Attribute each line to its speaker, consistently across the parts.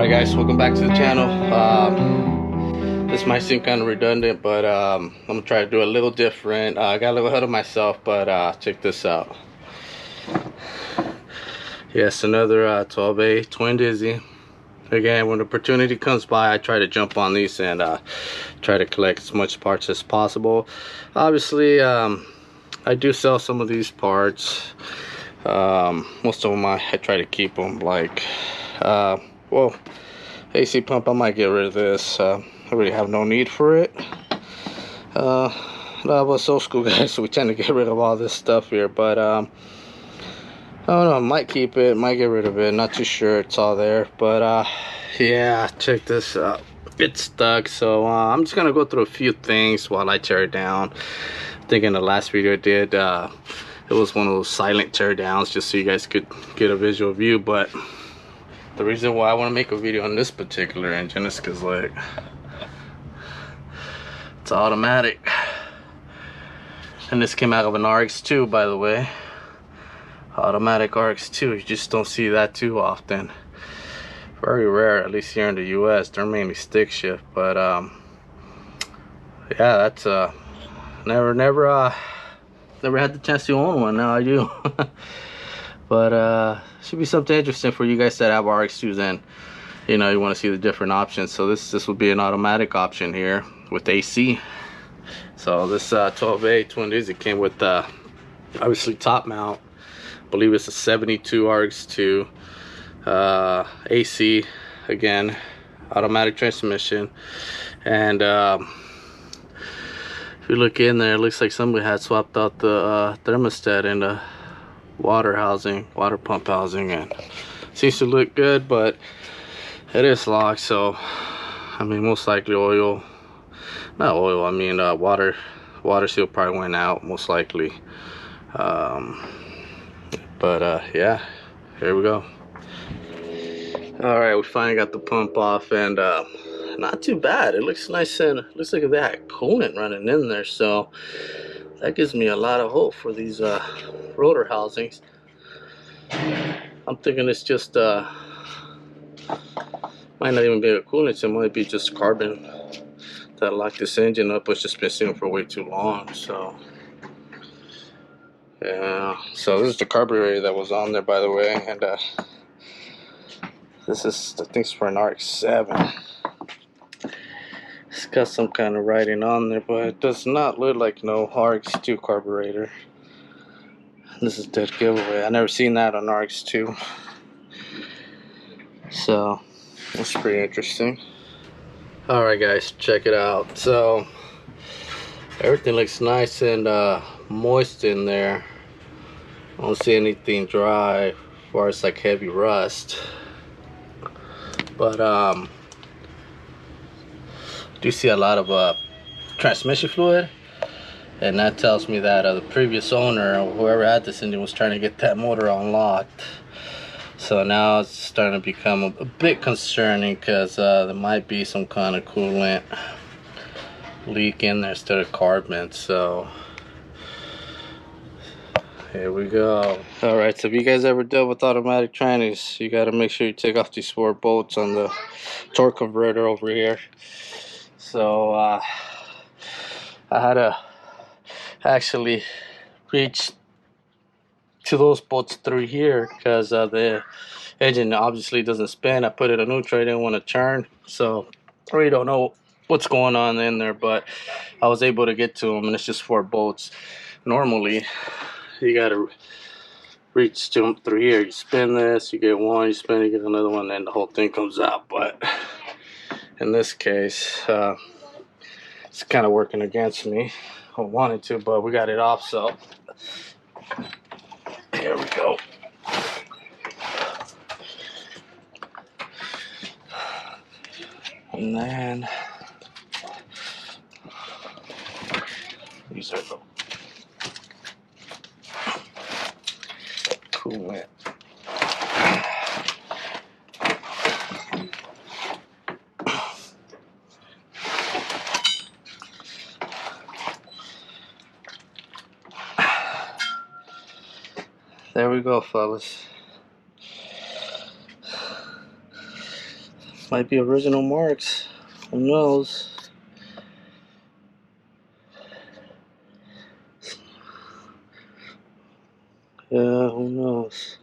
Speaker 1: Alright guys, welcome back to the channel. This might seem kind of redundant, but I'm gonna try to do a little different. I got a little ahead of myself, but check this out. Yes, another 12A twin dizzy. Again, when the opportunity comes by, I try to jump on these and try to collect as much parts as possible. Obviously, I do sell some of these parts. Most of them I try to keep them. Like well, AC pump, I might get rid of this. I really have no need for it. I was old school guys, so we tend to get rid of all this stuff here. But I don't know, might keep it, might get rid of it. Not too sure. It's all there. But yeah, check this out. It's stuck. So I'm just gonna go through a few things while I tear it down. I think in the last video I did, it was one of those silent tear downs, just so you guys could get a visual view. But the reason why I want to make a video on this particular engine is because, like, it's automatic, and this came out of an RX-2, by the way. Automatic RX-2. You just don't see that too often. Very rare, at least here in the US. They're mainly stick shift. But yeah, that's never had the chance to own one. Now I do. But should be something interesting for you guys that have RX-2s and you know you want to see the different options. So this will be an automatic option here with AC. So this 12A twin dizzy came with obviously top mount. I believe it's a 72 RX-2, AC, again, automatic transmission. And if you look in there, it looks like somebody had swapped out the thermostat in the water pump housing, and seems to look good, but it is locked. So I mean, most likely water seal probably went out, most likely. Yeah, here we go. All right, we finally got the pump off, and not too bad. It looks nice, and it looks like they had coolant running in there, so that gives me a lot of hope for these rotor housings. I'm thinking it's just might not even be a coolant, it might be just carbon that locked this engine up. It's just been sitting for way too long. So yeah, so this is the carburetor that was on there, by the way, and this is, I think it's for an RX-7. It's got some kind of writing on there, but it does not look like no RX-2 carburetor. This is dead giveaway. I never seen that on RX-2. So that's pretty interesting. Alright guys, check it out. So everything looks nice and moist in there. I don't see anything dry as far as like heavy rust. But do see a lot of transmission fluid, and that tells me that the previous owner, or whoever had this engine, was trying to get that motor unlocked. So now it's starting to become a bit concerning, because there might be some kind of coolant leak in there instead of carbon. So here we go. Alright, so if you guys ever dealt with automatic trannies, you got to make sure you take off these 4 bolts on the torque converter over here. So I had to actually reach to those bolts through here, because the engine obviously doesn't spin. I put it in neutral, I didn't want to turn, so I really don't know what's going on in there, but I was able to get to them, and it's just 4 bolts. Normally you gotta reach to them through here. You spin this, you get one, you spin, you get another one, and the whole thing comes out. But in this case, it's kind of working against me. I wanted to, but we got it off, so here we go. And then these are the coolant. There we go, fellas. Might be original marks. Who knows? Yeah, who knows?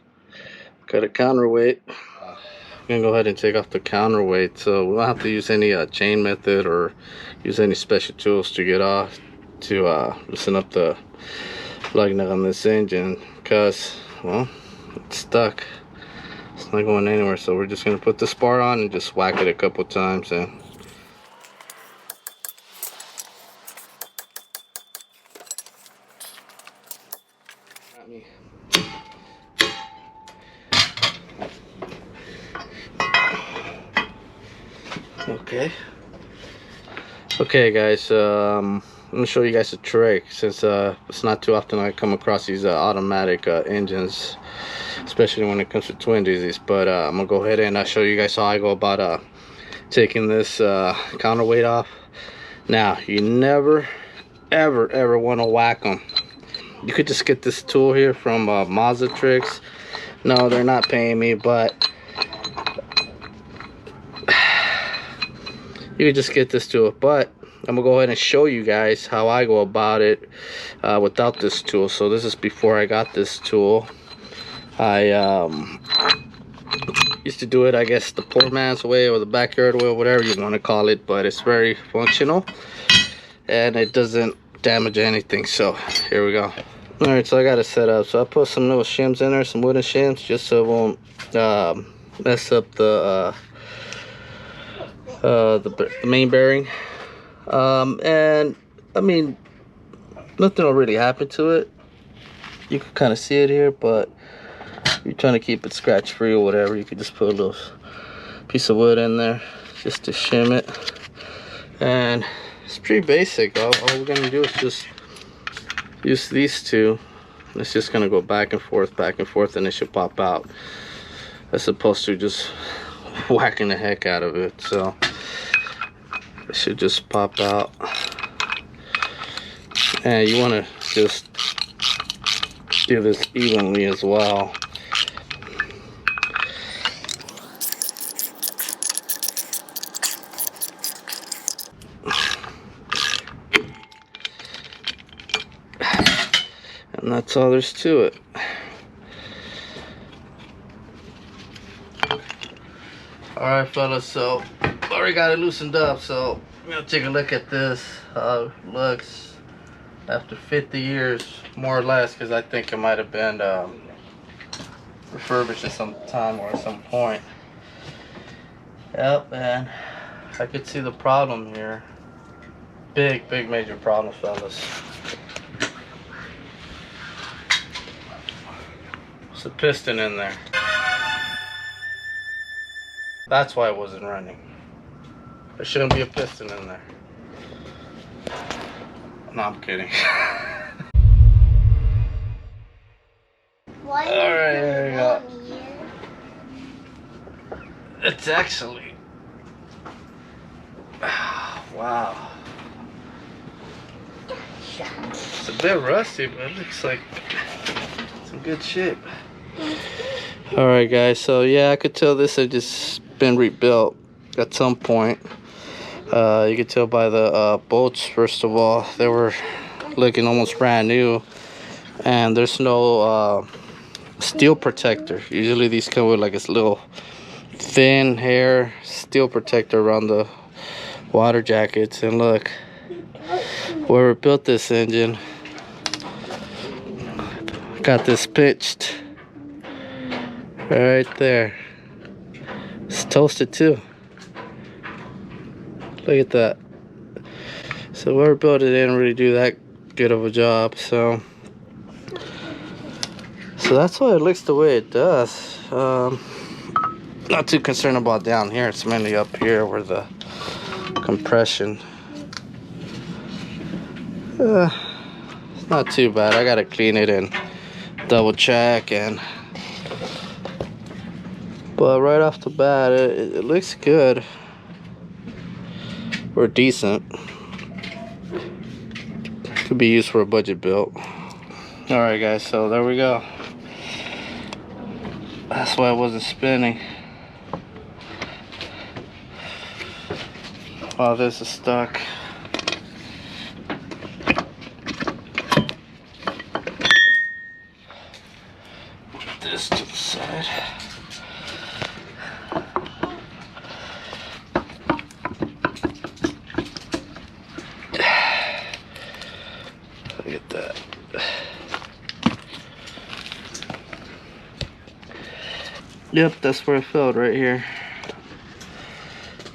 Speaker 1: Got a counterweight. I'm gonna go ahead and take off the counterweight, so we don't have to use any chain method or use any special tools to get off to loosen up the lug nut on this engine, because, well, it's stuck. It's not going anywhere, so we're just gonna put the spar on and just whack it a couple times. And okay guys, let me show you guys a trick, since it's not too often I come across these automatic engines, especially when it comes to twin diesels. But I'm gonna go ahead and show you guys how I go about taking this counterweight off. Now, you never ever want to whack them. You could just get this tool here from Mazda Tricks. No, they're not paying me, but you could just get this tool. But I'm gonna go ahead and show you guys how I go about it without this tool. So this is before I got this tool. I used to do it, I guess, the poor man's way or the backyard way, or whatever you want to call it, but it's very functional and it doesn't damage anything. So here we go. All right, so I got it set up. So I put some little shims in there, some wooden shims, just so it won't mess up the main bearing. And I mean, nothing will really happen to it. You can kind of see it here, but you're trying to keep it scratch free or whatever, you could just put a little piece of wood in there just to shim it. And it's pretty basic. All we're gonna do is just use these two. It's just gonna go back and forth, and it should pop out, as opposed to just whacking the heck out of it. So it should just pop out. And you want to just do this evenly as well. And that's all there's to it. Alright fellas, so already got it loosened up, so we're gonna take a look at this, how it looks after 50 years, more or less, because I think it might have been refurbished at some time or at some point. Yep, and I could see the problem here. Big major problem, fellas. There's a piston in there. That's why it wasn't running. There shouldn't be a piston in there. No, I'm kidding. Alright, there you go. It's actually... wow. It's a bit rusty, but it looks like it's in good shape. Alright guys, so yeah, I could tell this had just been rebuilt at some point. You could tell by the bolts, first of all, they were looking almost brand new, and there's no steel protector. Usually these come with like this little thin hair steel protector around the water jackets. And look, whoever built this engine got this pitched right there. It's toasted too. Look at that. So whoever built it didn't really do that good of a job. So that's why it looks the way it does. Not too concerned about down here. It's mainly up here where the compression. It's not too bad. I gotta clean it and double check, but right off the bat, it looks good. Or decent. Could be used for a budget build. Alright guys, so there we go. That's why it wasn't spinning. while this is stuck. Put this to the side. Look at that. Yep, that's where it failed, right here.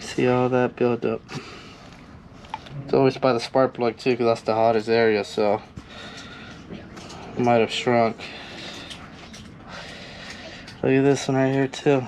Speaker 1: See all that build up. It's always by the spark plug too, because that's the hottest area, so it might have shrunk. Look at this one right here too.